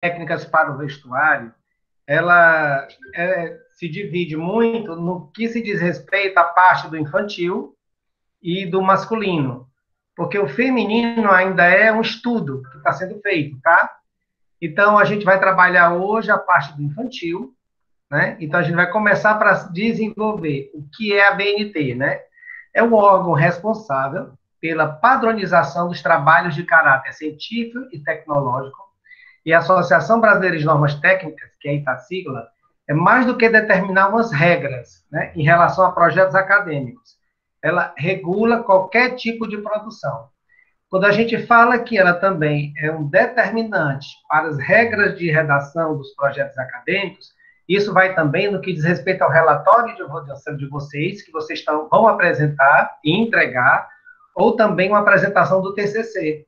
técnicas para o vestuário, ela se divide muito no que se diz respeito à parte do infantil e do masculino, porque o feminino ainda é um estudo que está sendo feito, tá? Então, a gente vai trabalhar hoje a parte do infantil, né? Então, a gente vai começar para desenvolver o que é a BNT, né? É o órgão responsável pela padronização dos trabalhos de caráter científico e tecnológico, e a Associação Brasileira de Normas Técnicas, que é a sigla, é mais do que determinar umas regras, né, em relação a projetos acadêmicos. Ela regula qualquer tipo de produção. Quando a gente fala que ela também é um determinante para as regras de redação dos projetos acadêmicos, isso vai também no que diz respeito ao relatório de vocês, que vocês vão apresentar e entregar, ou também uma apresentação do TCC,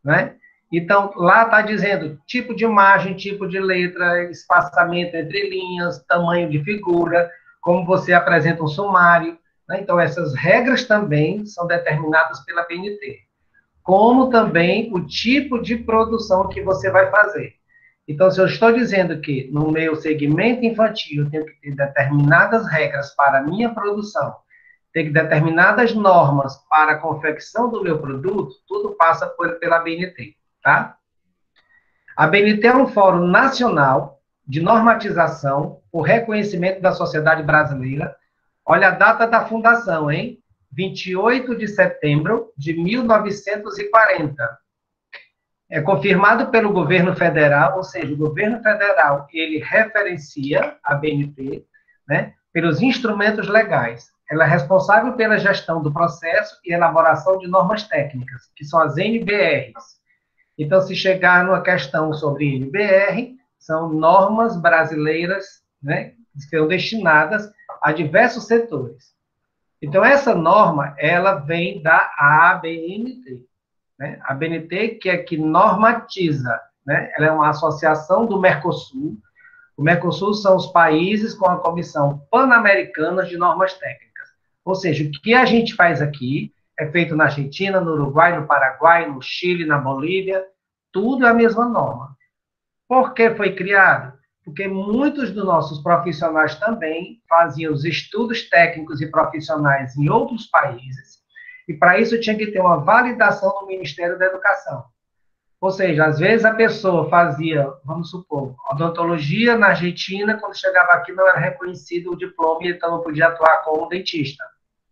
né? Então, lá está dizendo tipo de imagem, tipo de letra, espaçamento entre linhas, tamanho de figura, como você apresenta um sumário, né? Então, essas regras também são determinadas pela BNT, como também o tipo de produção que você vai fazer. Então, se eu estou dizendo que no meu segmento infantil eu tenho que ter determinadas regras para a minha produção, ter determinadas normas para a confecção do meu produto, tudo passa pela BNT, tá? A BNT é um fórum nacional de normatização por reconhecimento da sociedade brasileira. Olha a data da fundação, hein? 28 de setembro de 1940. É confirmado pelo governo federal, ou seja, o governo federal, ele referencia a BNT, né, pelos instrumentos legais. Ela é responsável pela gestão do processo e elaboração de normas técnicas, que são as NBRs. Então, se chegar numa questão sobre NBR, são normas brasileiras, né, que são destinadas a diversos setores. Então, essa norma, ela vem da ABNT, né? A BNT, que é que normatiza, né? Ela é uma associação do Mercosul. O Mercosul são os países com a Comissão Pan-Americana de Normas Técnicas. Ou seja, o que a gente faz aqui é feito na Argentina, no Uruguai, no Paraguai, no Chile, na Bolívia, tudo é a mesma norma. Por que foi criado? Porque muitos dos nossos profissionais também faziam os estudos técnicos e profissionais em outros países, e para isso tinha que ter uma validação no Ministério da Educação. Ou seja, às vezes a pessoa fazia, vamos supor, odontologia na Argentina, quando chegava aqui não era reconhecido o diploma, então não podia atuar como dentista,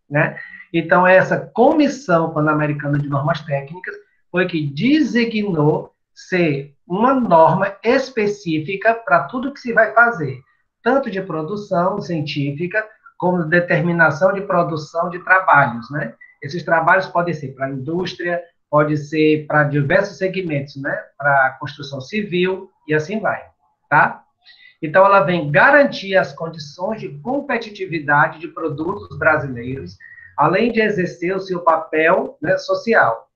né? Então, essa Comissão Pan-Americana de Normas Técnicas foi que designou ser uma norma específica para tudo que se vai fazer, tanto de produção científica, como de determinação de produção de trabalhos, né? Esses trabalhos podem ser para a indústria, pode ser para diversos segmentos, né? Para a construção civil e assim vai, tá? Então, ela vem garantir as condições de competitividade de produtos brasileiros, além de exercer o seu papel, né, social.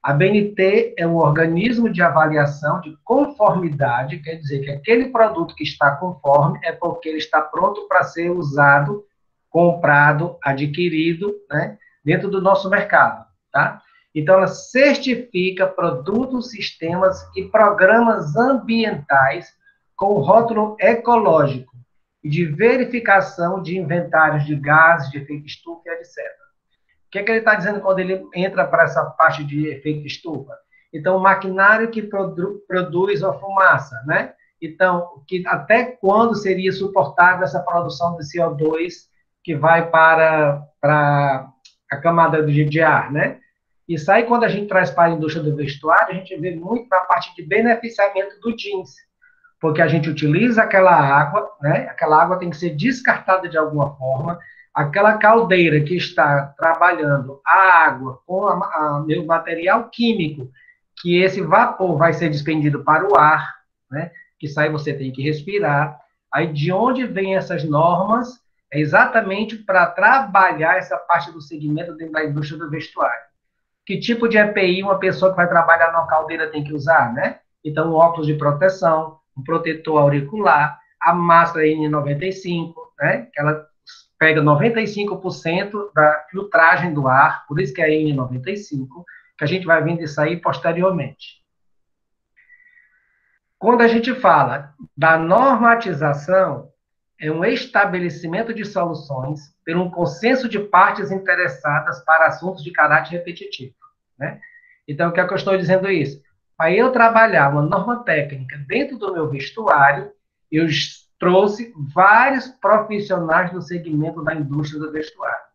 A BNT é um organismo de avaliação de conformidade, quer dizer que aquele produto que está conforme é porque ele está pronto para ser usado, comprado, adquirido, né, dentro do nosso mercado, tá? Então, ela certifica produtos, sistemas e programas ambientais com rótulo ecológico e de verificação de inventários de gases de efeito estufa, etc. O que, é que ele está dizendo quando ele entra para essa parte de efeito estufa? Então, o maquinário que produz a fumaça, né? Então, até quando seria suportável essa produção de CO2 que vai para a camada de ar, né? Isso aí, quando a gente traz para a indústria do vestuário, a gente vê muito na parte de beneficiamento do jeans, porque a gente utiliza aquela água, né? Aquela água tem que ser descartada de alguma forma. Aquela caldeira que está trabalhando a água com o material químico, que esse vapor vai ser despendido para o ar, né? Que sai você tem que respirar. Aí de onde vem essas normas? É exatamente para trabalhar essa parte do segmento dentro da indústria do vestuário. Que tipo de EPI uma pessoa que vai trabalhar numa caldeira tem que usar, né? Então, um óculos de proteção, um protetor auricular, a máscara N95, né? Que ela pega 95% da filtragem do ar, por isso que é a N95, que a gente vai vendo isso aí posteriormente. Quando a gente fala da normatização, é um estabelecimento de soluções por um consenso de partes interessadas para assuntos de caráter repetitivo, né? Então, o que é que eu estou dizendo isso? Para eu trabalhar uma norma técnica dentro do meu vestuário, eu trouxe vários profissionais do segmento da indústria do vestuário.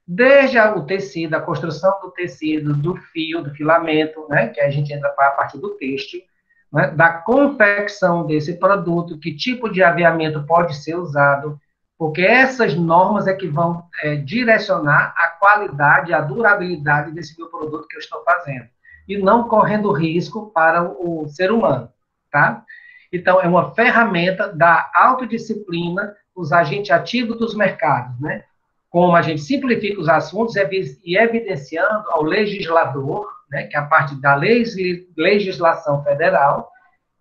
Desde o tecido, a construção do tecido, do fio, do filamento, né, que a gente entra para a parte do têxtil, né, da confecção desse produto, que tipo de aviamento pode ser usado, porque essas normas é que vão direcionar a qualidade, a durabilidade desse meu produto que eu estou fazendo, e não correndo risco para o ser humano, tá? Então, é uma ferramenta da autodisciplina dos agentes ativos dos mercados, né? Como a gente simplifica os assuntos e evidenciando ao legislador, né, que é a parte da legislação federal,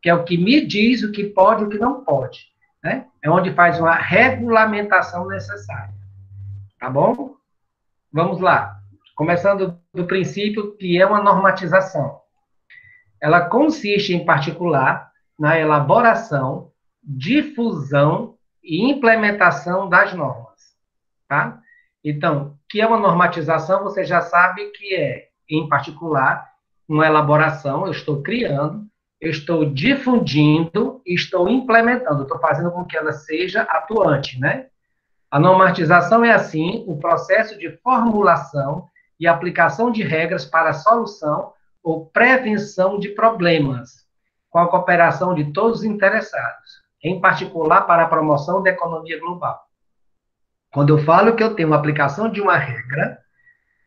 que é o que me diz o que pode e o que não pode, né? É onde faz uma regulamentação necessária, tá bom? Vamos lá. Começando do princípio que é uma normatização. Ela consiste, em particular, na elaboração, difusão e implementação das normas, tá? Então, que é uma normatização, você já sabe que é, em particular, uma elaboração, eu estou criando, eu estou difundindo, estou implementando, estou fazendo com que ela seja atuante, né? A normatização é, assim, o processo de formulação e aplicação de regras para a solução ou prevenção de problemas, com a cooperação de todos os interessados, em particular para a promoção da economia global. Quando eu falo que eu tenho uma aplicação de uma regra,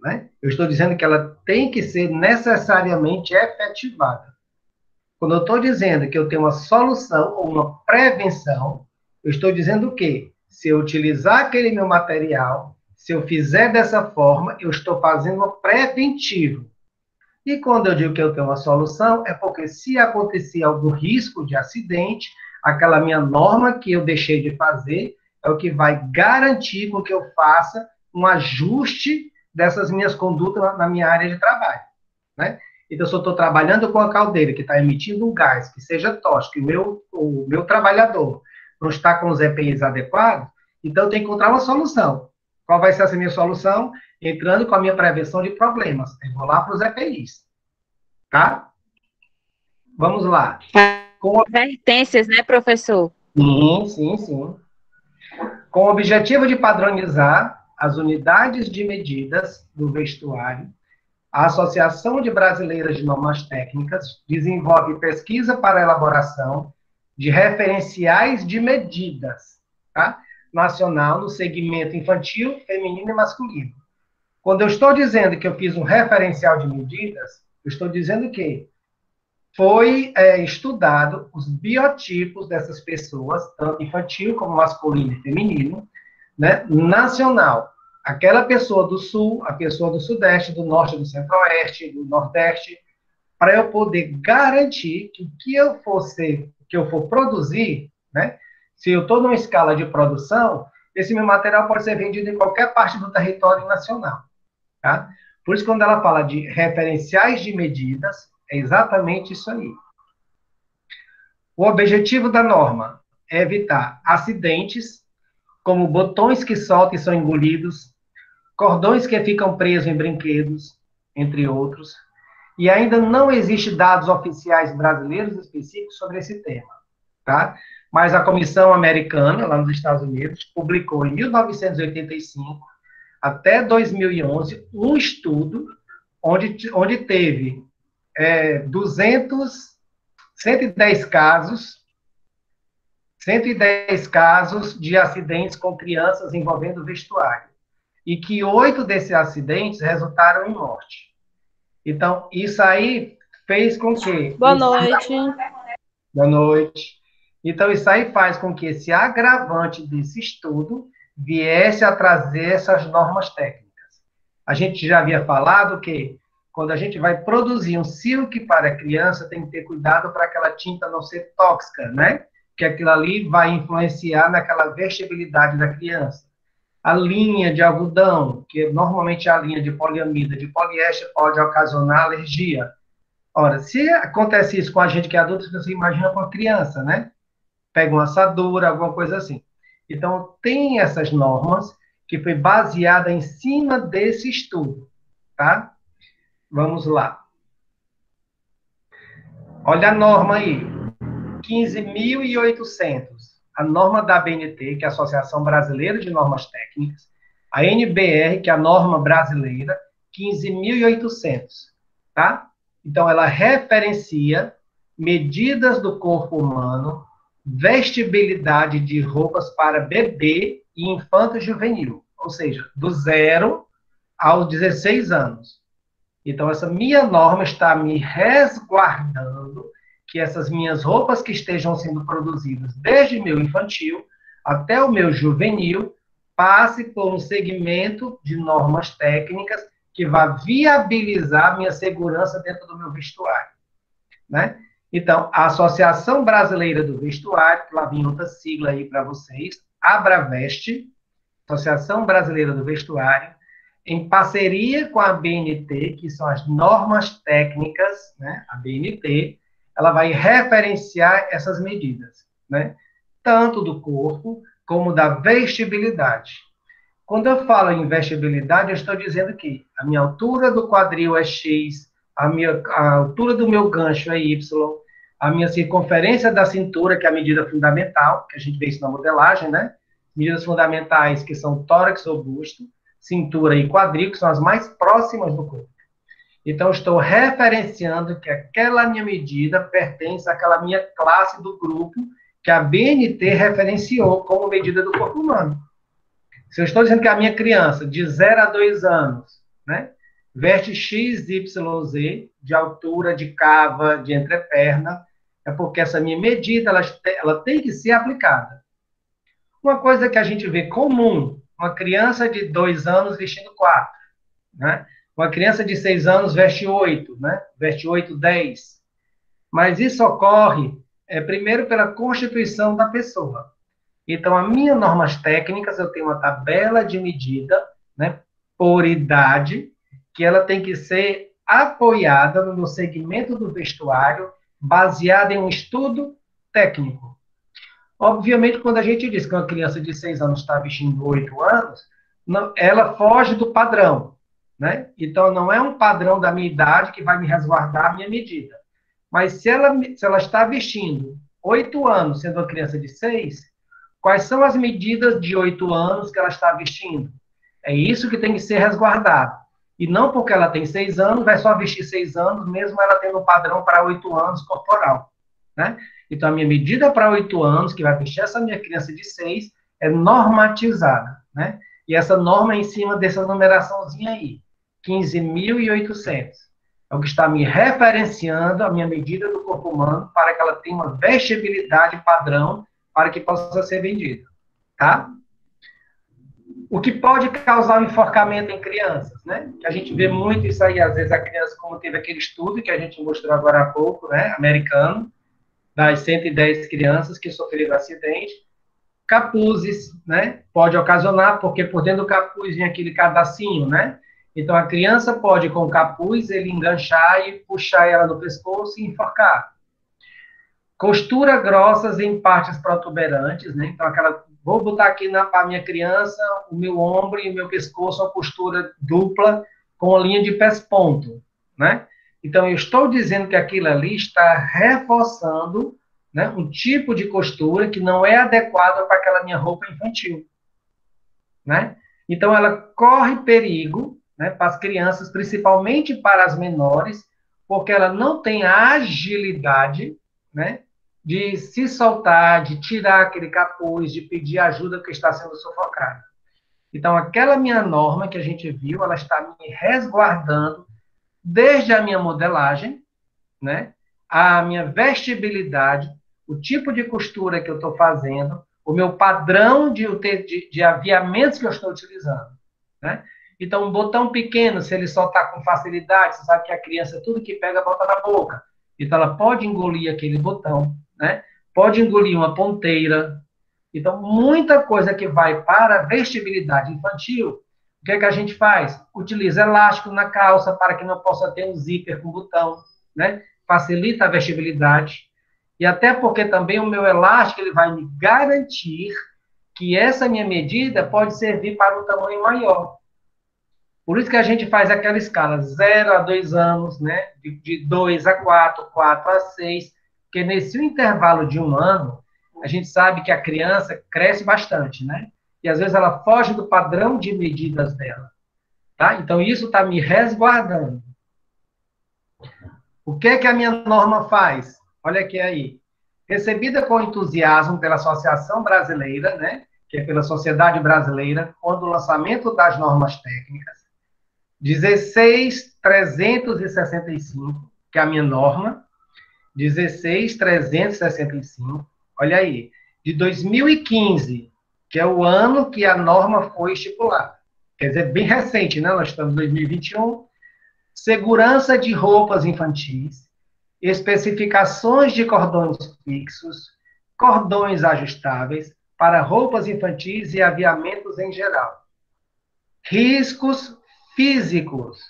né, eu estou dizendo que ela tem que ser necessariamente efetivada. Quando eu estou dizendo que eu tenho uma solução ou uma prevenção, eu estou dizendo o quê? Se eu utilizar aquele meu material, se eu fizer dessa forma, eu estou fazendo um preventivo. E quando eu digo que eu tenho uma solução, é porque se acontecer algum risco de acidente, aquela minha norma que eu deixei de fazer é o que vai garantir com que eu faça um ajuste dessas minhas condutas na minha área de trabalho, né? Então, se eu estou trabalhando com a caldeira que está emitindo um gás que seja tóxico, e o meu trabalhador não está com os EPIs adequados, então eu tenho que encontrar uma solução. Qual vai ser essa minha solução? Entrando com a minha prevenção de problemas. Eu vou lá para os EPIs, tá? Vamos lá. Advertências, né, professor? Sim, sim, sim. Com o objetivo de padronizar as unidades de medidas do vestuário, a Associação de Brasileiras de Normas Técnicas desenvolve pesquisa para elaboração de referenciais de medidas, tá? Nacional no segmento infantil, feminino e masculino. Quando eu estou dizendo que eu fiz um referencial de medidas, eu estou dizendo que foi estudado os biotipos dessas pessoas, tanto infantil como masculino e feminino, né, nacional. Aquela pessoa do sul, a pessoa do sudeste, do norte, do centro-oeste, do nordeste, para eu poder garantir que o que eu for produzir, né, se eu estou numa escala de produção, esse meu material pode ser vendido em qualquer parte do território nacional, tá? Por isso, quando ela fala de referenciais de medidas, é exatamente isso aí. O objetivo da norma é evitar acidentes, como botões que soltam e são engolidos, cordões que ficam presos em brinquedos, entre outros, e ainda não existe dados oficiais brasileiros específicos sobre esse tema, tá? Mas a Comissão Americana, lá nos Estados Unidos, publicou em 1985 até 2011 um estudo onde teve 200, 110 casos 110 casos de acidentes com crianças envolvendo vestuário. E que 8 desses acidentes resultaram em morte. Então, isso aí fez com que... Boa noite. Boa noite. Então, isso aí faz com que esse agravante desse estudo viesse a trazer essas normas técnicas. A gente já havia falado que quando a gente vai produzir um silk para criança, tem que ter cuidado para aquela tinta não ser tóxica, né? Que aquilo ali vai influenciar naquela vestibilidade da criança. A linha de algodão, que normalmente é a linha de poliamida, de poliéster, pode ocasionar alergia. Ora, se acontece isso com a gente que é adulto, você imagina com a criança, né? Pega uma assadura, alguma coisa assim. Então, tem essas normas que foi baseada em cima desse estudo, tá? Vamos lá. Olha a norma aí, 15.800. A norma da ABNT, que é a Associação Brasileira de Normas Técnicas, a NBR, que é a norma brasileira, 15.800, tá? Então, ela referencia medidas do corpo humano, vestibilidade de roupas para bebê e infanto-juvenil, ou seja, do 0 aos 16 anos. Então, essa minha norma está me resguardando que essas minhas roupas que estejam sendo produzidas desde meu infantil até o meu juvenil passe por um segmento de normas técnicas que vai viabilizar minha segurança dentro do meu vestuário, né? Então, a Associação Brasileira do Vestuário, que lá vem outra sigla aí para vocês, Abraveste, Associação Brasileira do Vestuário, em parceria com a BNT, que são as normas técnicas, né? A BNT, ela vai referenciar essas medidas, né? Tanto do corpo como da vestibilidade. Quando eu falo em vestibilidade, eu estou dizendo que a minha altura do quadril é X, a altura do meu gancho é Y, a minha circunferência da cintura, que é a medida fundamental, que a gente vê isso na modelagem, né? Medidas fundamentais, que são tórax ou busto, cintura e quadril, que são as mais próximas do corpo. Então, estou referenciando que aquela minha medida pertence àquela minha classe do grupo que a BNT referenciou como medida do corpo humano. Se eu estou dizendo que a minha criança, de 0 a 2 anos, né, veste XYZ de altura, de cava, de entreperna, é porque essa minha medida ela tem que ser aplicada. Uma coisa que a gente vê comum, uma criança de 2 anos vestindo 4, né? Uma criança de 6 anos veste 8, né? Veste 8, 10. Mas isso ocorre, primeiro, pela constituição da pessoa. Então, as minhas normas técnicas, eu tenho uma tabela de medida, né, por idade, que ela tem que ser apoiada no segmento do vestuário, baseada em um estudo técnico. Obviamente, quando a gente diz que uma criança de 6 anos está vestindo 8 anos, ela foge do padrão, né? Então, não é um padrão da minha idade que vai me resguardar a minha medida. Mas se ela está vestindo 8 anos, sendo uma criança de 6, quais são as medidas de 8 anos que ela está vestindo? É isso que tem que ser resguardado. E não porque ela tem 6 anos, vai só vestir 6 anos, mesmo ela tendo um padrão para 8 anos corporal, né? Então, a minha medida para 8 anos, que vai vestir essa minha criança de 6, é normatizada, né? E essa norma é em cima dessa numeraçãozinha aí, 15.800. É o que está me referenciando a minha medida do corpo humano para que ela tenha uma vestibilidade padrão para que possa ser vendida, tá? O que pode causar um enforcamento em crianças, né? A gente vê muito isso aí, às vezes a criança, como teve aquele estudo que a gente mostrou agora há pouco, né, americano, das 110 crianças que sofreram acidente, capuzes, né? Pode ocasionar, porque por dentro do capuz vem aquele cadacinho, né? Então, a criança pode, com o capuz, ele enganchar e puxar ela no pescoço e enforcar. Costura grossas em partes protuberantes, né? Então, vou botar aqui para a minha criança o meu ombro e o meu pescoço, uma costura dupla com a linha de pesponto, né? Então, eu estou dizendo que aquilo ali está reforçando, né, um tipo de costura que não é adequado para aquela minha roupa infantil, né? Então, ela corre perigo, né, para as crianças, principalmente para as menores, porque ela não tem a agilidade, né, de se soltar, de tirar aquele capuz, de pedir ajuda porque está sendo sufocada. Então, aquela minha norma que a gente viu, ela está me resguardando desde a minha modelagem, né, a minha vestibilidade, o tipo de costura que eu estou fazendo, o meu padrão de aviamentos que eu estou utilizando, né? Então, um botão pequeno, se ele soltar com facilidade, você sabe que a criança, tudo que pega, bota na boca. Então, ela pode engolir aquele botão, né? Pode engolir uma ponteira. Então, muita coisa que vai para a vestibilidade infantil, o que é que a gente faz? Utiliza elástico na calça para que não possa ter um zíper com botão, né? Facilita a vestibilidade, e até porque também o meu elástico ele vai me garantir que essa minha medida pode servir para um tamanho maior. Por isso que a gente faz aquela escala 0 a 2 anos, né? De 2 a 4, 4 a 6, porque nesse intervalo de um ano, a gente sabe que a criança cresce bastante, né? E às vezes ela foge do padrão de medidas dela, tá? Então isso está me resguardando. O que é que a minha norma faz? Olha aqui aí. Recebida com entusiasmo pela Associação Brasileira, né? Que é pela Sociedade Brasileira, quando o lançamento das normas técnicas, 16.365, que é a minha norma, 16.365, olha aí, de 2015, que é o ano que a norma foi estipulada. Quer dizer, bem recente, né? Nós estamos em 2021. Segurança de roupas infantis, especificações de cordões fixos, cordões ajustáveis para roupas infantis e aviamentos em geral. Riscos físicos,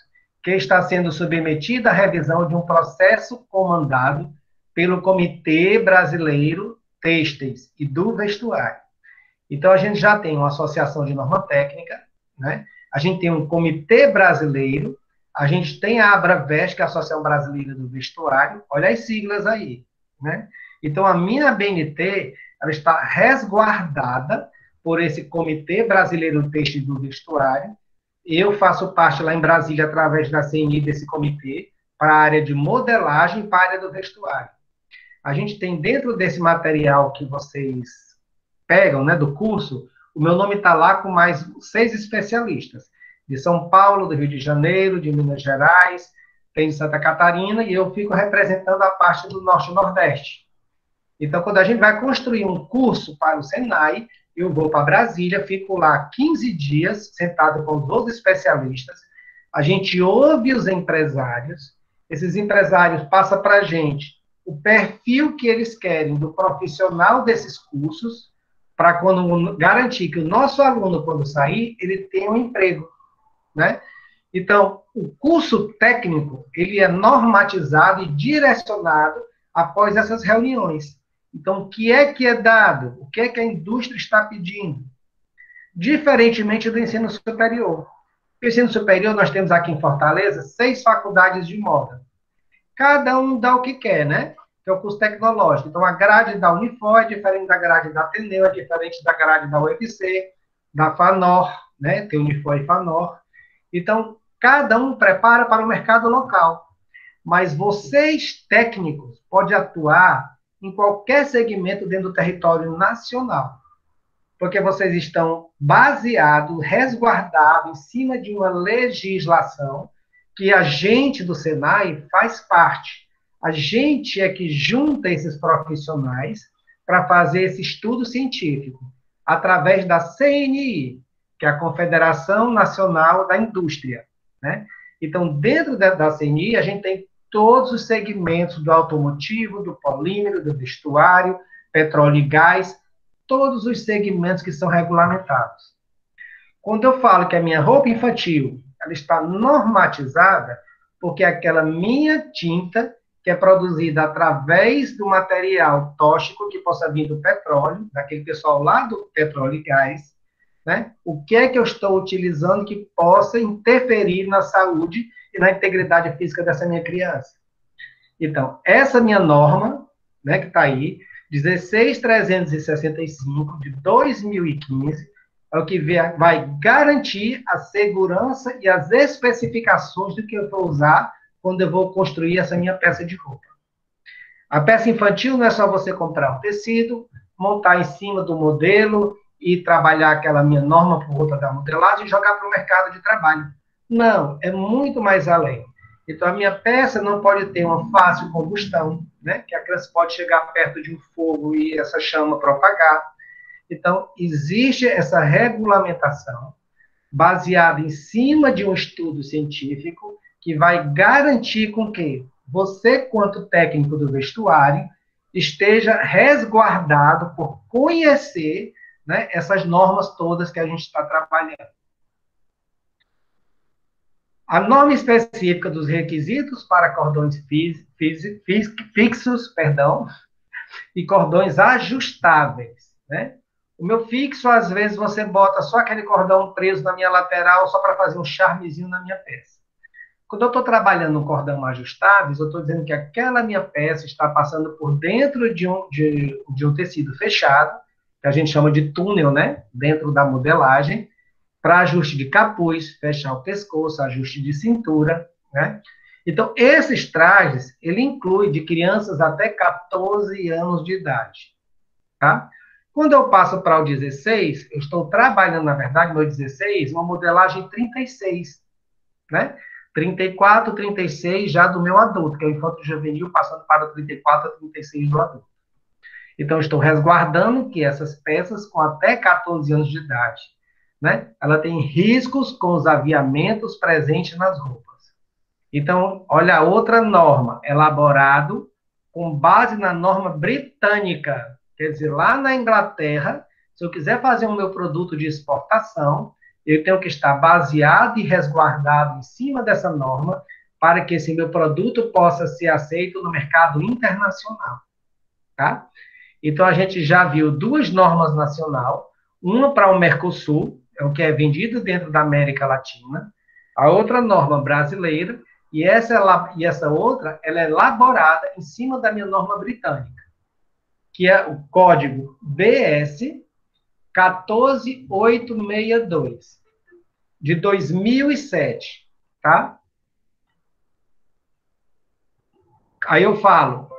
que está sendo submetida à revisão de um processo comandado pelo Comitê Brasileiro Têxteis e do Vestuário. Então, a gente já tem uma associação de norma técnica, né? A gente tem um comitê brasileiro, a gente tem a Abravest, que é a Associação Brasileira do Vestuário, olha as siglas aí, né? Então, a minha BNT, ela está resguardada por esse Comitê Brasileiro do Têxtil e do Vestuário. Eu faço parte lá em Brasília, através da CNI, desse comitê, para a área de modelagem e para a área do vestuário. A gente tem dentro desse material que vocês pegam, né, do curso, o meu nome está lá com mais 6 especialistas, de São Paulo, do Rio de Janeiro, de Minas Gerais, tem de Santa Catarina, e eu fico representando a parte do Norte e Nordeste. Então, quando a gente vai construir um curso para o Senai, eu vou para Brasília, fico lá 15 dias, sentado com os outros especialistas, a gente ouve os empresários, esses empresários passam para a gente o perfil que eles querem do profissional desses cursos, para quando garantir que o nosso aluno, quando sair, ele tenha um emprego, né? Então, o curso técnico, ele é normatizado e direcionado após essas reuniões. Então, o que é dado? O que é que a indústria está pedindo? Diferentemente do ensino superior. No ensino superior, nós temos aqui em Fortaleza 6 faculdades de moda. Cada um dá o que quer, né? Que é o curso tecnológico. Então, a grade da Unifor é diferente da grade da Ateneu, é diferente da grade da UFC, da FANOR, né? Tem Unifor e FANOR. Então, cada um prepara para o mercado local. Mas vocês, técnicos, podem atuar em qualquer segmento dentro do território nacional. Porque vocês estão baseados, resguardados em cima de uma legislação que a gente do Senai faz parte. A gente é que junta esses profissionais para fazer esse estudo científico, através da CNI, que é a Confederação Nacional da Indústria, né? Então, dentro da CNI, a gente tem todos os segmentos do automotivo, do polímero, do vestuário, petróleo e gás, todos os segmentos que são regulamentados. Quando eu falo que a minha roupa infantil ela está normatizada, porque aquela minha tinta, que é produzida através do material tóxico que possa vir do petróleo, daquele pessoal lá do petróleo e gás, né? O que é que eu estou utilizando que possa interferir na saúde e na integridade física dessa minha criança? Então, essa minha norma, né, que está aí, 16.365 de 2015, é o que vai garantir a segurança e as especificações do que eu vou usar quando eu vou construir essa minha peça de roupa. A peça infantil não é só você comprar o tecido, montar em cima do modelo e trabalhar aquela minha norma por conta da modelagem e jogar para o mercado de trabalho. Não, é muito mais além. Então, a minha peça não pode ter uma fácil combustão, né? Que a criança pode chegar perto de um fogo e essa chama propagar. Então, existe essa regulamentação baseada em cima de um estudo científico que vai garantir com que você, quanto técnico do vestuário, esteja resguardado por conhecer, né, essas normas todas que a gente está trabalhando. A norma específica dos requisitos para cordões fixos, perdão, e cordões ajustáveis, né? O meu fixo, às vezes, você bota só aquele cordão preso na minha lateral só para fazer um charmezinho na minha peça. Quando eu estou trabalhando um cordão ajustável, eu estou dizendo que aquela minha peça está passando por dentro de um tecido fechado, que a gente chama de túnel, né? Dentro da modelagem, para ajuste de capuz, fechar o pescoço, ajuste de cintura, né? Então, esses trajes, ele inclui de crianças até 14 anos de idade, tá? Quando eu passo para o 16, eu estou trabalhando, na verdade, no 16, uma modelagem 36, né? 34, 36 já do meu adulto, que é o infanto juvenil, passando para o 34 a 36 do adulto. Então, estou resguardando que essas peças com até 14 anos de idade, né? Ela tem riscos com os aviamentos presentes nas roupas. Então, olha a outra norma, elaborado com base na norma britânica. Quer dizer, lá na Inglaterra, se eu quiser fazer o meu produto de exportação, eu tenho que estar baseado e resguardado em cima dessa norma para que esse meu produto possa ser aceito no mercado internacional, tá? Então, a gente já viu duas normas nacionais, uma para o Mercosul, é o que é vendido dentro da América Latina, a outra norma brasileira, e essa outra, ela é elaborada em cima da minha norma britânica, que é o código BS 14862, de 2007, tá? Aí eu falo,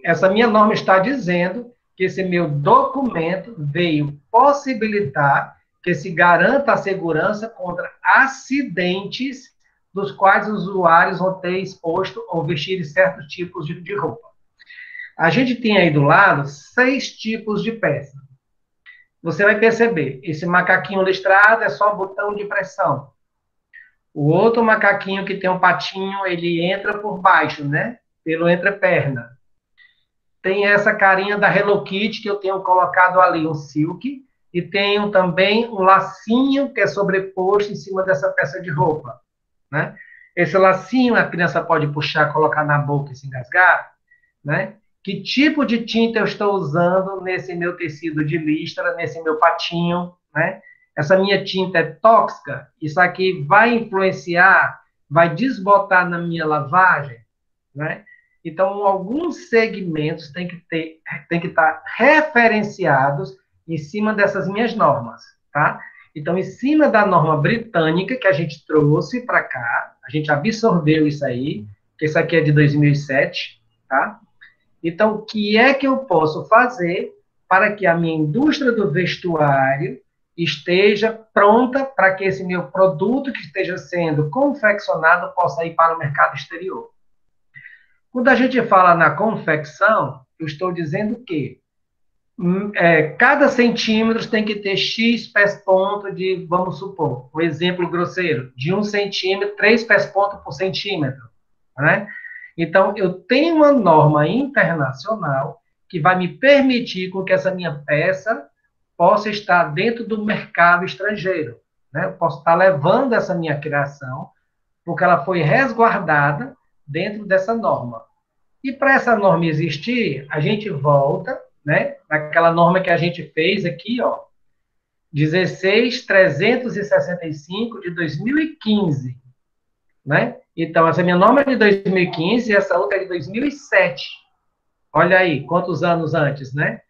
essa minha norma está dizendo que esse meu documento veio possibilitar que se garanta a segurança contra acidentes dos quais os usuários vão ter exposto ou vestir certos tipos de roupa. A gente tem aí do lado 6 tipos de peça. Você vai perceber, esse macaquinho listrado é só botão de pressão. O outro macaquinho que tem um patinho, ele entra por baixo, né? Pelo entreperna. Tem essa carinha da Hello Kitty que eu tenho colocado ali, um silk, e tenho também um lacinho que é sobreposto em cima dessa peça de roupa, né? Esse lacinho a criança pode puxar, colocar na boca e se engasgar, né? Que tipo de tinta eu estou usando nesse meu tecido de listra, nesse meu patinho, né? Essa minha tinta é tóxica, isso aqui vai influenciar, vai desbotar na minha lavagem, né? Então, alguns segmentos têm que estar referenciados em cima dessas minhas normas, tá? Então, em cima da norma britânica que a gente trouxe para cá, a gente absorveu isso aí, que isso aqui é de 2007, tá? Então, o que é que eu posso fazer para que a minha indústria do vestuário esteja pronta para que esse meu produto que esteja sendo confeccionado possa ir para o mercado exterior? Quando a gente fala na confecção, eu estou dizendo que cada centímetro tem que ter X pés ponto de, vamos supor, um exemplo grosseiro, de 1 centímetro, 3 pés ponto por centímetro, né? Então, eu tenho uma norma internacional que vai me permitir com que essa minha peça possa estar dentro do mercado estrangeiro, né? Eu posso estar levando essa minha criação, porque ela foi resguardada dentro dessa norma. E para essa norma existir, a gente volta, né, naquela norma que a gente fez aqui, ó, 16.365 de 2015, né? Então, essa minha norma é de 2015 e essa outra é de 2007. Olha aí, quantos anos antes, né?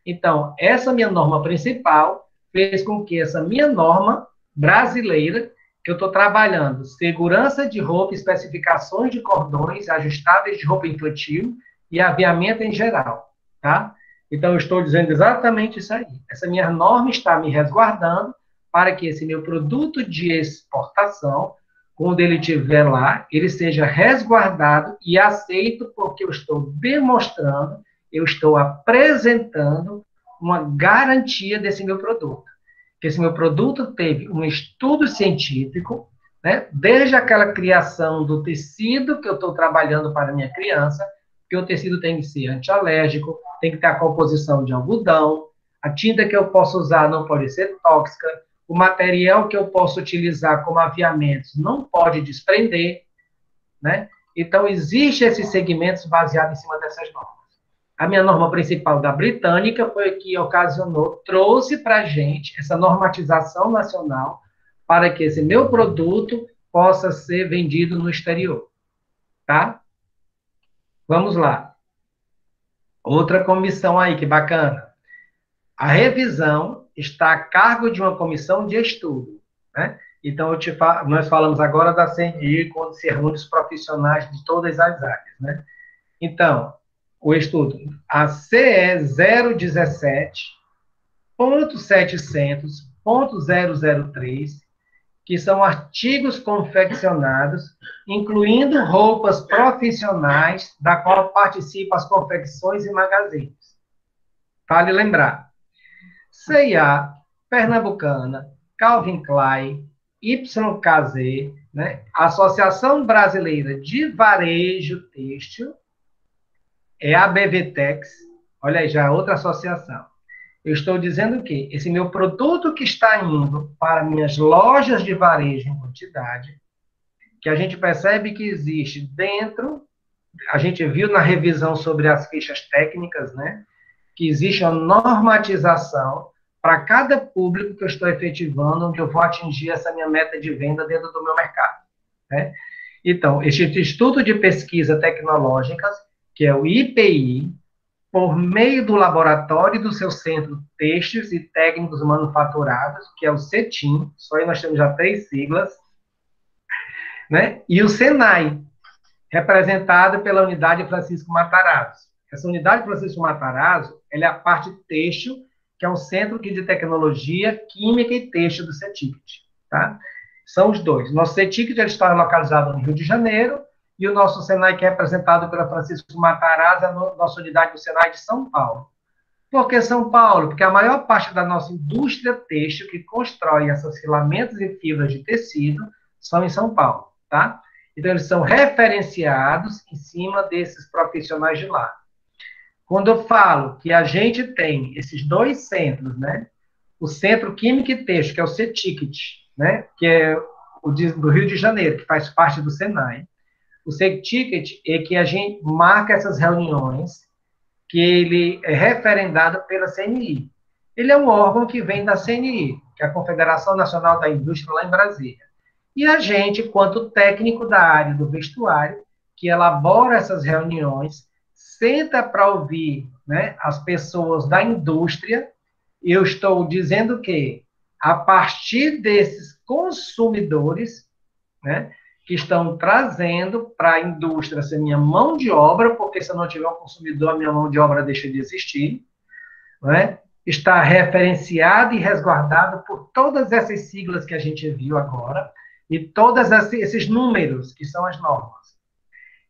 Então, essa minha norma principal fez com que essa minha norma brasileira, que eu estou trabalhando, segurança de roupa, especificações de cordões ajustáveis de roupa infantil e aviamento em geral, tá? Então, eu estou dizendo exatamente isso aí. Essa minha norma está me resguardando para que esse meu produto de exportação, quando ele estiver lá, ele seja resguardado e aceito porque eu estou demonstrando, eu estou apresentando uma garantia desse meu produto. Que esse meu produto teve um estudo científico, né, desde aquela criação do tecido que eu estou trabalhando para a minha criança, que o tecido tem que ser antialérgico, tem que ter a composição de algodão, a tinta que eu posso usar não pode ser tóxica, o material que eu posso utilizar como aviamentos não pode desprender, né? Então, existem esses segmentos baseados em cima dessas normas. A minha norma principal da britânica foi que ocasionou, trouxe para a gente essa normatização nacional para que esse meu produto possa ser vendido no exterior, tá? Vamos lá. Outra comissão aí, que bacana. A revisão está a cargo de uma comissão de estudo, né? Então, nós falamos agora da CNI, quando se reúne os profissionais de todas as áreas, né? Então, o estudo, a CE 017.700.003, que são artigos confeccionados, incluindo roupas profissionais, da qual participam as confecções e magazines. Vale lembrar, C&A, Pernambucana, Calvin Klein, YKZ, né? Associação Brasileira de Varejo Têxtil, é a BVTEX, olha aí, já é outra associação. Eu estou dizendo que esse meu produto que está indo para minhas lojas de varejo em quantidade, que a gente percebe que existe dentro, a gente viu na revisão sobre as fichas técnicas, né? Que existe uma normatização para cada público que eu estou efetivando, onde eu vou atingir essa minha meta de venda dentro do meu mercado, né? Então, este Instituto de Pesquisa Tecnológicas, que é o IPI, por meio do laboratório e do seu centro Têxteis e Técnicos Manufaturados, que é o CETIM, só aí nós temos já 3 siglas, né? E o SENAI, representado pela unidade Francisco Matarazzo. Essa unidade Francisco Matarazzo, ela é a parte têxtil, que é o Centro de Tecnologia, Química e Têxtil do CETICT, tá? São os dois. Nosso CETICT está localizado no Rio de Janeiro, e o nosso SENAI, que é representado pela Francisco Matarazzo, é a nossa unidade do SENAI de São Paulo. Por que São Paulo? Porque a maior parte da nossa indústria têxtil, que constrói essas filamentos e fibras de tecido, são em São Paulo, tá? Então, eles são referenciados em cima desses profissionais de lá. Quando eu falo que a gente tem esses 2 centros, né? O Centro Química e Têxtil, que é o CETICT, né? Que é do Rio de Janeiro, que faz parte do SENAI. O CETICT é que a gente marca essas reuniões, que ele é referendado pela CNI. Ele é um órgão que vem da CNI, que é a Confederação Nacional da Indústria, lá em Brasília. E a gente, quanto técnico da área do vestuário, que elabora essas reuniões, senta para ouvir, né, as pessoas da indústria. Eu estou dizendo que, a partir desses consumidores, né, que estão trazendo para a indústria ser minha mão de obra, porque se eu não tiver um consumidor, a minha mão de obra deixa de existir, né? Está referenciado e resguardado por todas essas siglas que a gente viu agora, e todos esses números, que são as normas.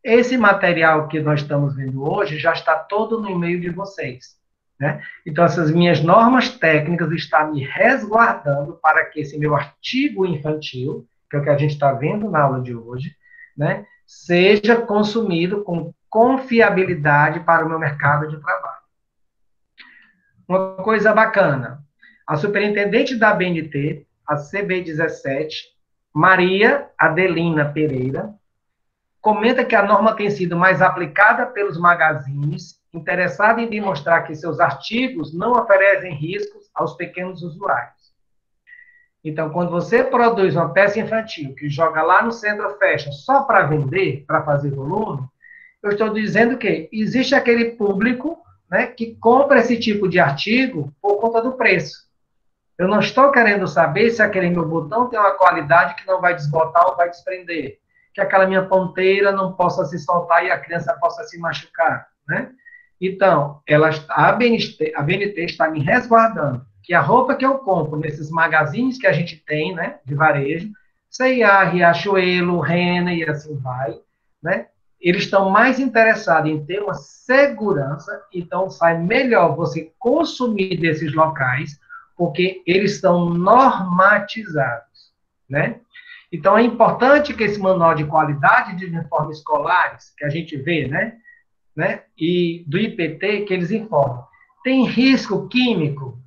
Esse material que nós estamos vendo hoje já está todo no e-mail de vocês, né? Então, essas minhas normas técnicas estão me resguardando para que esse meu artigo infantil, que é o que a gente está vendo na aula de hoje, né, seja consumido com confiabilidade para o meu mercado de trabalho. Uma coisa bacana, a superintendente da ABNT, a CB17, Maria Adelina Pereira, comenta que a norma tem sido mais aplicada pelos magazines, interessada em demonstrar que seus artigos não oferecem riscos aos pequenos usuários. Então, quando você produz uma peça infantil que joga lá no centro fashion só para vender, para fazer volume, eu estou dizendo que existe aquele público, né, que compra esse tipo de artigo por conta do preço. Eu não estou querendo saber se aquele meu botão tem uma qualidade que não vai desbotar ou vai desprender, que aquela minha ponteira não possa se soltar e a criança possa se machucar, né? Então, a BNT está me resguardando que a roupa que eu compro nesses magazines que a gente tem, né, de varejo, C&A, Riachuelo, Renner e assim vai, né? Eles estão mais interessados em ter uma segurança, então sai melhor você consumir desses locais, porque eles são normatizados, né? Então, é importante que esse manual de qualidade de uniformes escolares, que a gente vê, né, e do IPT, que eles informam. Tem risco químico?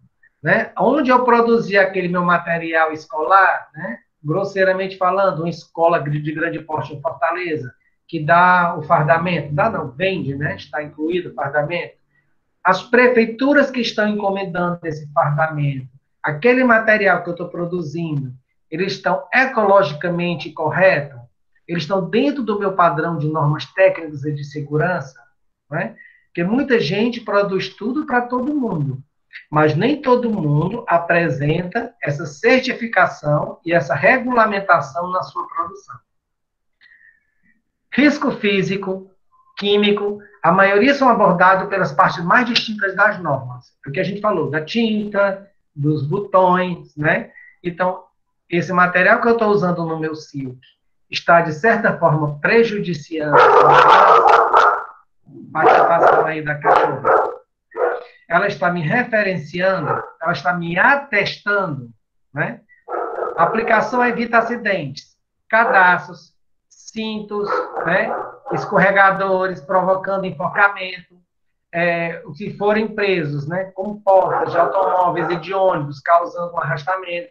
né? Onde eu produzi aquele meu material escolar, né? Grosseiramente falando, uma escola de grande porte em Fortaleza, que dá o fardamento, dá não, vende, né? Está incluído o fardamento. As prefeituras que estão encomendando esse fardamento, aquele material que eu estou produzindo, eles estão ecologicamente corretos? Eles estão dentro do meu padrão de normas técnicas e de segurança? Né? Porque muita gente produz tudo para todo mundo, mas nem todo mundo apresenta essa certificação e essa regulamentação na sua produção. Risco físico, químico, a maioria são abordados pelas partes mais distintas das normas. O que a gente falou, da tinta, dos botões, né? Então, esse material que eu estou usando no meu silk está, de certa forma, prejudiciando a participação aí da cachorra. Ela está me referenciando, ela está me atestando, né? A aplicação evita acidentes, cadastros, cintos, né? Escorregadores, provocando enforcamento, se forem presos, né? Como portas de automóveis e de ônibus, causando um arrastamento,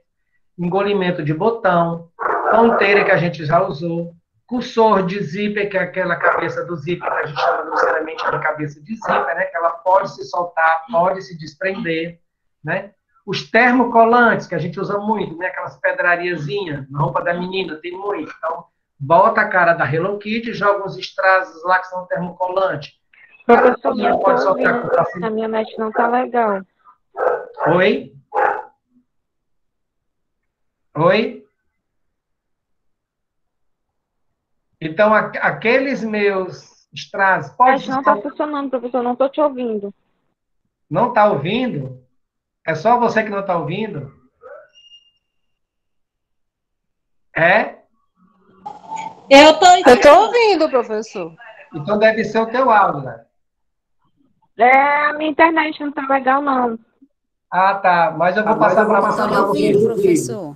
engolimento de botão, ponteira que a gente já usou, cursor de zíper, que é aquela cabeça do zíper que a gente chama grosseiramente de cabeça de zíper, né? Que ela pode se soltar, pode se desprender, né? Os termocolantes, que a gente usa muito, né? Aquelas pedrariazinhas na roupa da menina, tem muito. Então, bota a cara da Hello Kitty, joga uns strass lá que são termocolantes. Professor, não pode soltar com facilidade. A minha net não tá legal. Oi? Oi? Então, aqueles meus strass... Pode não está funcionando, professor, não estou te ouvindo. Não está ouvindo? É só você que não está ouvindo? É? Eu estou ouvindo, professor. Então deve ser o teu áudio, né? A minha internet não está legal, não. Ah, tá. Mas eu vou passar para você. Estou ouvindo, professor.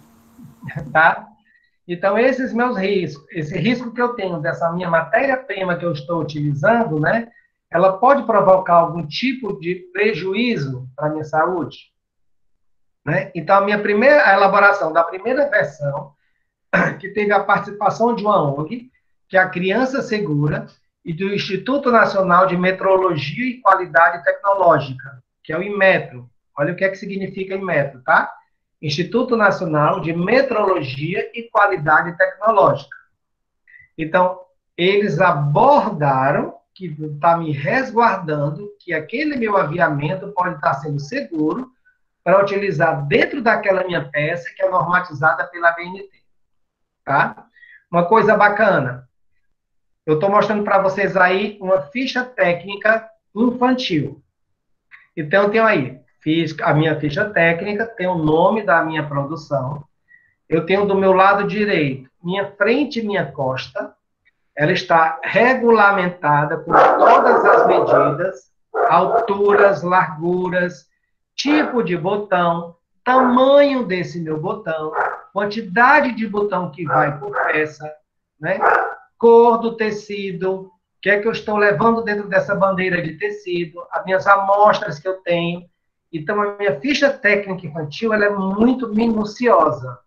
Tá? Então, esses meus riscos, esse risco que eu tenho dessa minha matéria-prima que eu estou utilizando, né? Ela pode provocar algum tipo de prejuízo para a minha saúde? Né? Então, a elaboração da primeira versão, que teve a participação de uma ONG, que é a Criança Segura, e do Instituto Nacional de Metrologia e Qualidade Tecnológica, que é o INMETRO. Olha o que é que significa INMETRO, tá? Instituto Nacional de Metrologia e Qualidade Tecnológica. Então, eles abordaram que está me resguardando que aquele meu aviamento pode estar sendo seguro para utilizar dentro daquela minha peça que é normatizada pela BNT. Tá? Uma coisa bacana, eu estou mostrando para vocês aí uma ficha técnica infantil. Então, eu tenho aí a minha ficha técnica, tem o nome da minha produção, eu tenho do meu lado direito minha frente e minha costa, ela está regulamentada com todas as medidas, alturas, larguras, tipo de botão, tamanho desse meu botão, quantidade de botão que vai por peça, né? Cor do tecido, o que é que eu estou levando dentro dessa bandeira de tecido, as minhas amostras que eu tenho. Então, a minha ficha técnica infantil ela é muito minuciosa,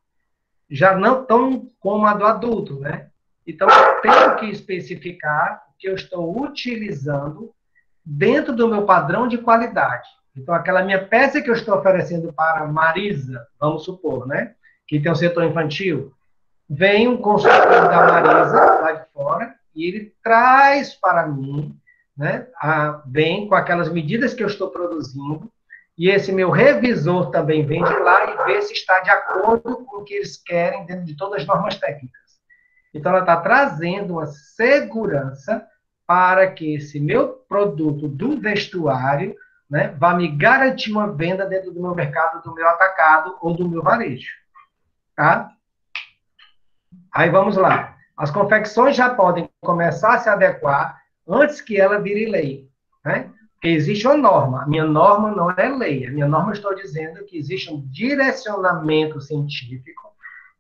já não tão como a do adulto, né? Então, eu tenho que especificar o que eu estou utilizando dentro do meu padrão de qualidade. Então, aquela minha peça que eu estou oferecendo para a Marisa, vamos supor, né? Que tem um setor infantil, vem um consultor da Marisa, lá de fora, e ele traz para mim, né? Vem com aquelas medidas que eu estou produzindo, e esse meu revisor também vem de lá e vê se está de acordo com o que eles querem dentro de todas as normas técnicas. Então, ela está trazendo uma segurança para que esse meu produto do vestuário, né, vá me garantir uma venda dentro do meu mercado, do meu atacado ou do meu varejo. Tá? Aí vamos lá. As confecções já podem começar a se adequar antes que ela vire lei. Né? Porque existe uma norma. A minha norma não é lei. A minha norma, estou dizendo que existe um direcionamento científico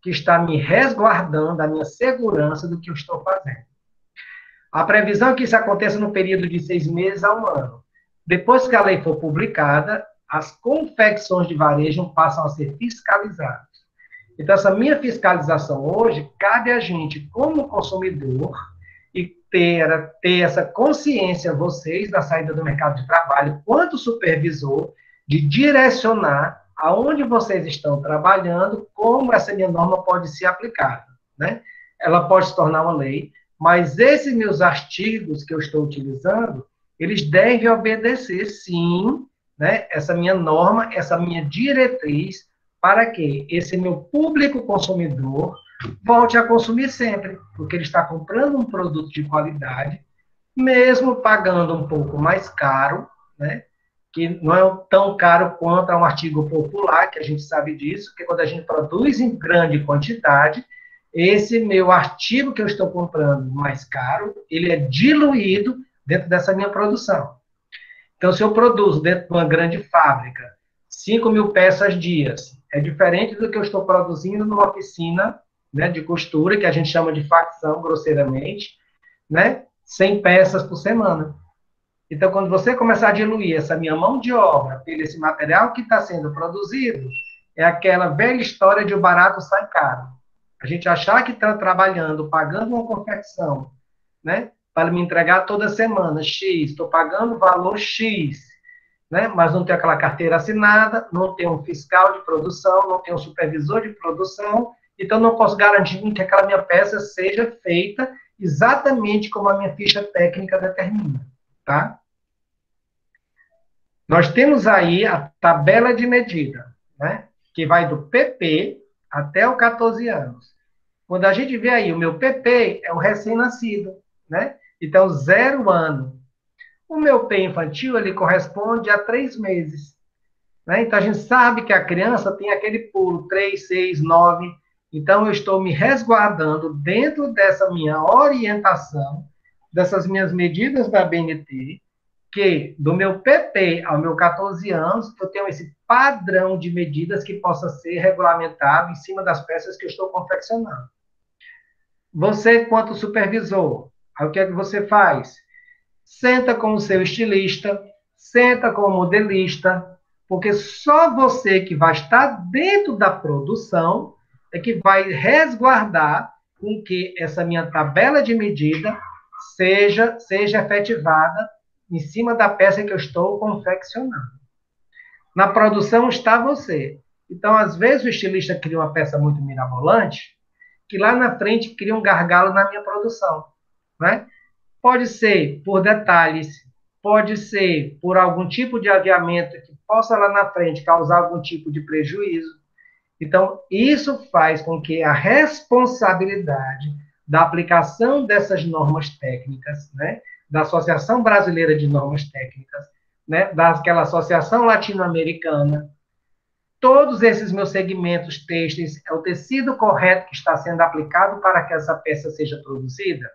que está me resguardando a minha segurança do que eu estou fazendo. A previsão é que isso aconteça no período de 6 meses a 1 ano. Depois que a lei for publicada, as confecções de varejo passam a ser fiscalizadas. Então, essa minha fiscalização hoje, cabe a gente, como consumidor, e ter essa consciência, vocês, da saída do mercado de trabalho, quanto supervisor, de direcionar aonde vocês estão trabalhando, como essa minha norma pode ser aplicada, né? Ela pode se tornar uma lei, mas esses meus artigos que eu estou utilizando, eles devem obedecer, sim, né, essa minha norma, essa minha diretriz, para que esse meu público consumidor volte a consumir sempre, porque ele está comprando um produto de qualidade, mesmo pagando um pouco mais caro, né, que não é tão caro quanto um artigo popular, que a gente sabe disso, que quando a gente produz em grande quantidade, esse meu artigo que eu estou comprando mais caro, ele é diluído dentro dessa minha produção. Então, se eu produzo dentro de uma grande fábrica 5.000 peças dias, é diferente do que eu estou produzindo numa oficina, né, de costura, que a gente chama de facção, grosseiramente, né, 100 peças por semana. Então, quando você começar a diluir essa minha mão de obra pelo esse material que está sendo produzido, é aquela velha história de o barato sai caro. A gente achar que está trabalhando, pagando uma confecção, né, para me entregar toda semana, X, estou pagando valor X, né, mas não tem aquela carteira assinada, não tem um fiscal de produção, não tem um supervisor de produção, então não posso garantir que aquela minha peça seja feita exatamente como a minha ficha técnica determina, tá? Nós temos aí a tabela de medida, né, que vai do PP até o 14 anos. Quando a gente vê aí, o meu PP é o recém-nascido, né? Então, 0 ano. O meu P infantil, ele corresponde a 3 meses. Né? Então, a gente sabe que a criança tem aquele pulo 3, 6, 9. Então, eu estou me resguardando dentro dessa minha orientação, dessas minhas medidas da BNT, que do meu PP ao meu 14 anos, eu tenho esse padrão de medidas que possa ser regulamentado em cima das peças que eu estou confeccionando. Você, quanto supervisor, aí o que é que você faz? Senta com o seu estilista, senta com o modelista, porque só você que vai estar dentro da produção é que vai resguardar com que essa minha tabela de medida seja efetivada em cima da peça que eu estou confeccionando. Na produção está você. Então, às vezes, o estilista cria uma peça muito mirabolante, que lá na frente cria um gargalo na minha produção, né? Pode ser por detalhes, pode ser por algum tipo de aviamento que possa lá na frente causar algum tipo de prejuízo. Então, isso faz com que a responsabilidade da aplicação dessas normas técnicas, né, da Associação Brasileira de Normas Técnicas, né, daquela Associação Latino-Americana, todos esses meus segmentos têxteis, é o tecido correto que está sendo aplicado para que essa peça seja produzida?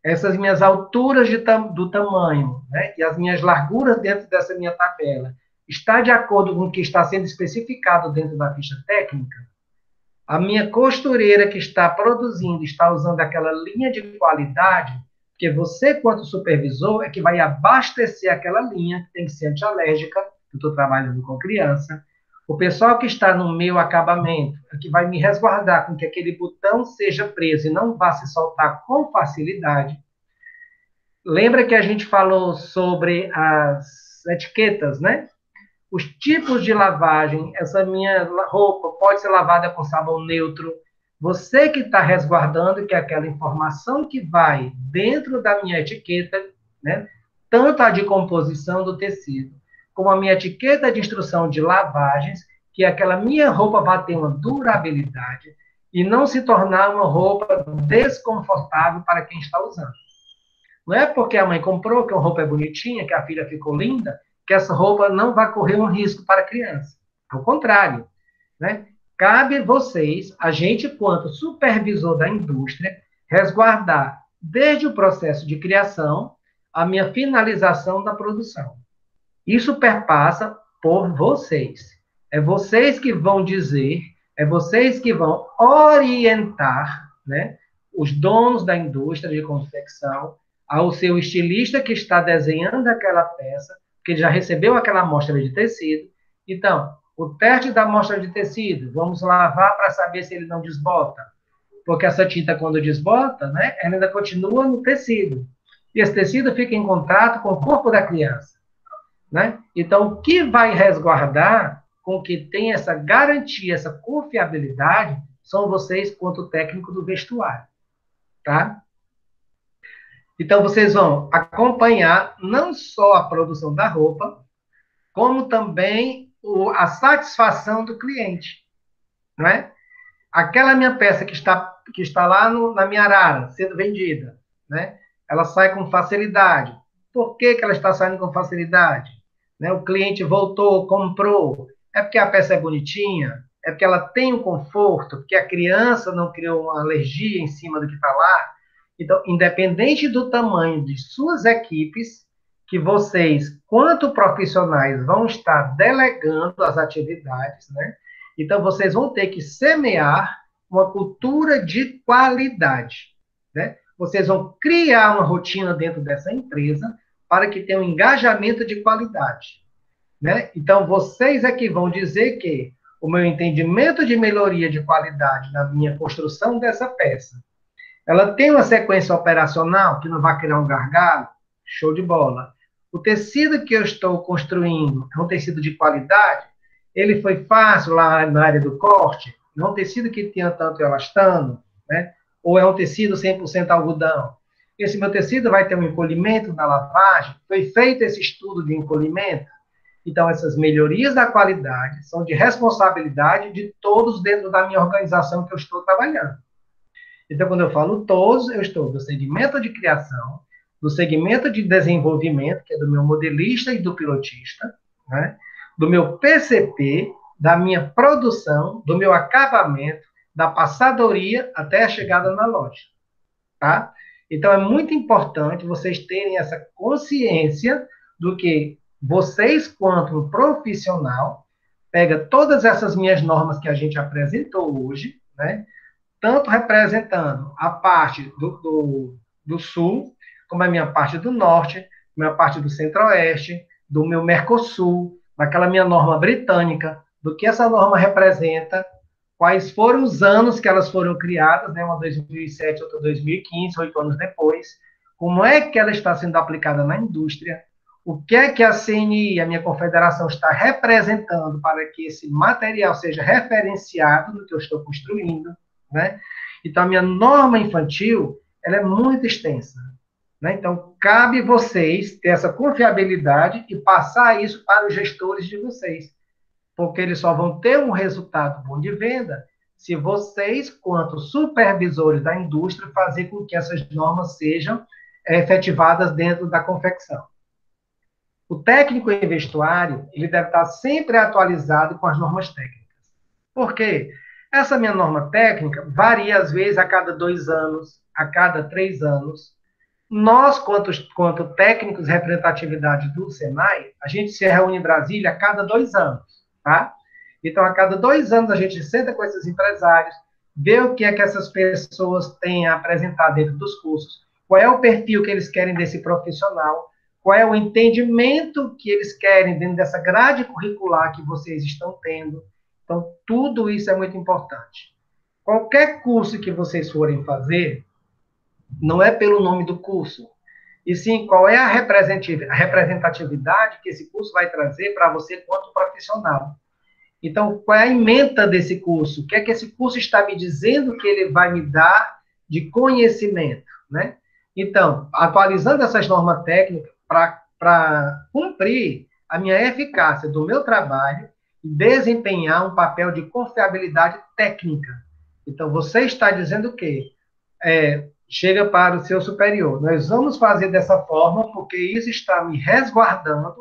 Essas minhas alturas do tamanho, né, e as minhas larguras dentro dessa minha tabela, está de acordo com o que está sendo especificado dentro da ficha técnica? A minha costureira que está produzindo, está usando aquela linha de qualidade, porque você, quanto supervisor, é que vai abastecer aquela linha, que tem que ser antialérgica, eu estou trabalhando com criança. O pessoal que está no meu acabamento, é que vai me resguardar com que aquele botão seja preso e não vá se soltar com facilidade. Lembra que a gente falou sobre as etiquetas, né? Os tipos de lavagem, essa minha roupa pode ser lavada com sabão neutro. Você que está resguardando que aquela informação que vai dentro da minha etiqueta, né? Tanto a de composição do tecido, como a minha etiqueta de instrução de lavagens, que aquela minha roupa vai ter uma durabilidade e não se tornar uma roupa desconfortável para quem está usando. Não é porque a mãe comprou, que a roupa é bonitinha, que a filha ficou linda, que essa roupa não vai correr um risco para a criança. Ao contrário, né? Cabe vocês, a gente, quanto supervisor da indústria, resguardar desde o processo de criação a minha finalização da produção. Isso perpassa por vocês. É vocês que vão dizer, é vocês que vão orientar, né, os donos da indústria de confecção ao seu estilista que está desenhando aquela peça, porque ele já recebeu aquela amostra de tecido. Então, o teste da amostra de tecido, vamos lavar para saber se ele não desbota. Porque essa tinta, quando desbota, né, ela ainda continua no tecido. E esse tecido fica em contato com o corpo da criança. Né? Então, o que vai resguardar com que tenha essa garantia, essa confiabilidade, são vocês, quanto técnico do vestuário. Tá? Então, vocês vão acompanhar não só a produção da roupa, como também a satisfação do cliente. Não é? Aquela minha peça que está lá na minha arara, sendo vendida, né? Ela sai com facilidade. Por que ela está saindo com facilidade? Né? O cliente voltou, comprou. É porque a peça é bonitinha? É porque ela tem um conforto? Porque a criança não criou uma alergia em cima do que está lá? Então, independente do tamanho de suas equipes, que vocês, quanto profissionais, vão estar delegando as atividades, né? Então, vocês vão ter que semear uma cultura de qualidade, né? Vocês vão criar uma rotina dentro dessa empresa para que tenha um engajamento de qualidade, né? Então, vocês é que vão dizer que o meu entendimento de melhoria de qualidade na minha construção dessa peça, ela tem uma sequência operacional que não vai criar um gargalo? Show de bola. O tecido que eu estou construindo é um tecido de qualidade? Ele foi fácil lá na área do corte? Não é um tecido que tinha tanto elastano, né? Ou é um tecido 100% algodão? Esse meu tecido vai ter um encolhimento na lavagem? Foi feito esse estudo de encolhimento? Então, essas melhorias da qualidade são de responsabilidade de todos dentro da minha organização que eu estou trabalhando. Então, quando eu falo todos, eu estou do segmento de criação, do segmento de desenvolvimento, que é do meu modelista e do pilotista, né? Do meu PCP, da minha produção, do meu acabamento, da passadoria até a chegada na loja. Tá? Então, é muito importante vocês terem essa consciência do que vocês, quanto um profissional, pega todas essas minhas normas que a gente apresentou hoje, né? Tanto representando a parte do sul, como a minha parte do norte, minha parte do centro-oeste, do meu Mercosul, daquela minha norma britânica, do que essa norma representa, quais foram os anos que elas foram criadas, né, uma 2007, outra 2015, 8 anos depois, como é que ela está sendo aplicada na indústria, o que é que a CNI, a minha confederação, está representando para que esse material seja referenciado no que eu estou construindo, né? Então, a minha norma infantil, ela é muito extensa, né? Então, cabe vocês ter essa confiabilidade e passar isso para os gestores de vocês, porque eles só vão ter um resultado bom de venda se vocês, quanto supervisores da indústria, fazer com que essas normas sejam efetivadas dentro da confecção. O técnico em vestuário, ele deve estar sempre atualizado com as normas técnicas. Por quê? Essa minha norma técnica varia, às vezes, a cada 2 anos, a cada 3 anos. Nós, quanto técnicos de representatividade do Senai, a gente se reúne em Brasília a cada 2 anos, tá? Então, a cada 2 anos, a gente senta com esses empresários, vê o que é que essas pessoas têm a apresentar dentro dos cursos, qual é o perfil que eles querem desse profissional, qual é o entendimento que eles querem dentro dessa grade curricular que vocês estão tendo. Então, tudo isso é muito importante. Qualquer curso que vocês forem fazer, não é pelo nome do curso, e sim qual é a representatividade que esse curso vai trazer para você quanto profissional. Então, qual é a ementa desse curso? O que é que esse curso está me dizendo que ele vai me dar de conhecimento, né? Então, atualizando essas normas técnicas para cumprir a minha eficácia do meu trabalho, desempenhar um papel de confiabilidade técnica. Então, você está dizendo o quê? Chega para o seu superior. Nós vamos fazer dessa forma, porque isso está me resguardando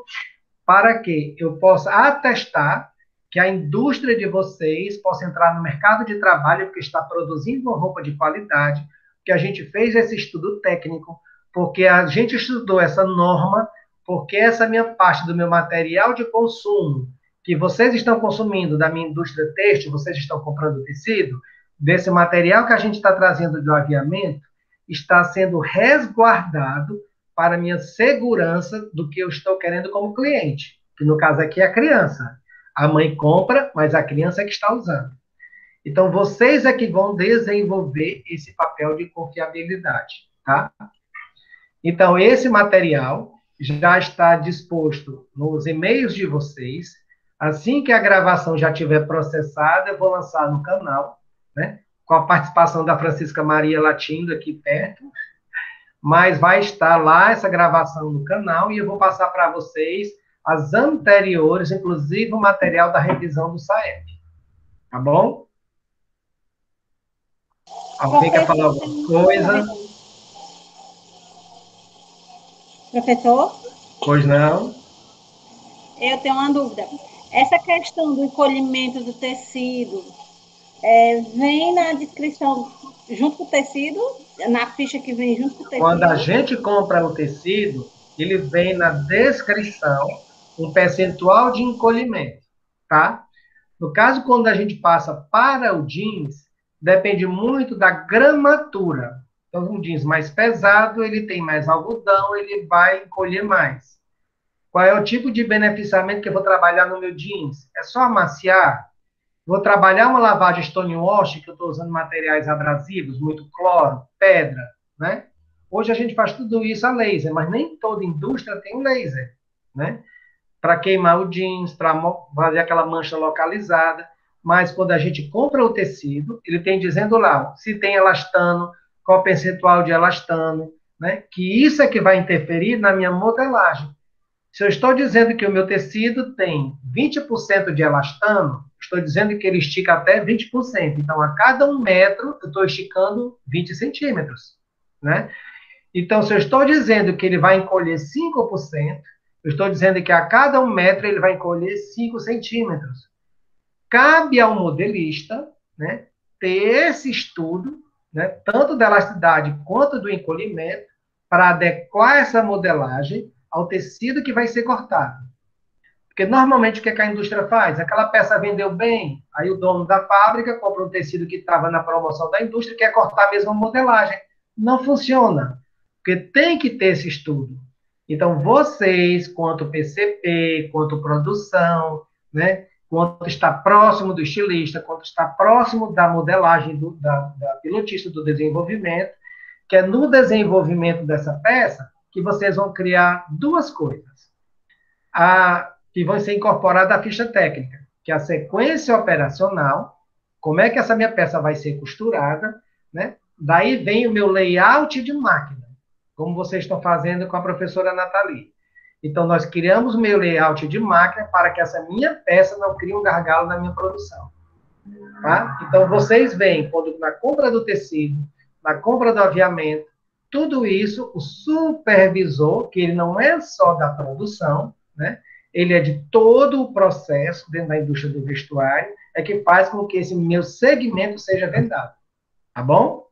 para que eu possa atestar que a indústria de vocês possa entrar no mercado de trabalho, porque está produzindo uma roupa de qualidade, que a gente fez esse estudo técnico, porque a gente estudou essa norma, porque essa minha parte do meu material de consumo, que vocês estão consumindo da minha indústria têxtil, vocês estão comprando tecido, desse material que a gente está trazendo do aviamento, está sendo resguardado para minha segurança do que eu estou querendo como cliente, que no caso aqui é a criança. A mãe compra, mas a criança é que está usando. Então, vocês é que vão desenvolver esse papel de confiabilidade, tá? Então, esse material já está disposto nos e-mails de vocês. Assim que a gravação já estiver processada, eu vou lançar no canal, né? Com a participação da Francisca Maria Latindo aqui perto. Mas vai estar lá essa gravação no canal e eu vou passar para vocês as anteriores, inclusive o material da revisão do SAEP. Tá bom? Alguém quer falar alguma coisa? Professor? Pois não? Eu tenho uma dúvida. Essa questão do encolhimento do tecido vem na descrição junto com o tecido? Na ficha que vem junto com o tecido? Quando a gente compra o tecido, ele vem na descrição um percentual de encolhimento, tá? No caso, quando a gente passa para o jeans, depende muito da gramatura. Então, um jeans mais pesado, ele tem mais algodão, ele vai encolher mais. Qual é o tipo de beneficiamento que eu vou trabalhar no meu jeans? É só amaciar? Vou trabalhar uma lavagem stonewash, que eu estou usando materiais abrasivos, muito cloro, pedra, né? Hoje a gente faz tudo isso a laser, mas nem toda indústria tem um laser, né? Para queimar o jeans, para fazer aquela mancha localizada. Mas quando a gente compra o tecido, ele tem dizendo lá, se tem elastano, qual o percentual de elastano, né? Que isso é que vai interferir na minha modelagem. Se eu estou dizendo que o meu tecido tem 20% de elastano, estou dizendo que ele estica até 20%. Então, a cada 1 metro, eu estou esticando 20 centímetros, né? Então, se eu estou dizendo que ele vai encolher 5%, eu estou dizendo que a cada 1 metro ele vai encolher 5 centímetros. Cabe ao modelista, né, ter esse estudo, né, tanto da elasticidade quanto do encolhimento, para adequar essa modelagem ao tecido que vai ser cortado. Porque normalmente o que a indústria faz? Aquela peça vendeu bem, aí o dono da fábrica compra um tecido que estava na promoção da indústria e quer cortar a mesma modelagem. Não funciona, porque tem que ter esse estudo. Então, vocês, quanto PCP, quanto produção, né, quanto está próximo do estilista, quanto está próximo da modelagem da pilotista do desenvolvimento, que é no desenvolvimento dessa peça que vocês vão criar 2 coisas. Que vão ser incorporadas à ficha técnica, que é a sequência operacional, como é que essa minha peça vai ser costurada, né? Daí vem o meu layout de máquina, como vocês estão fazendo com a professora Nathalie. Então, nós criamos o meu layout de máquina para que essa minha peça não crie um gargalo na minha produção. Tá? Então, vocês veem, quando na compra do tecido, na compra do aviamento, tudo isso, o supervisor, que ele não é só da produção, né? Ele é de todo o processo dentro da indústria do vestuário, é que faz com que esse meu segmento seja vendado. Tá bom?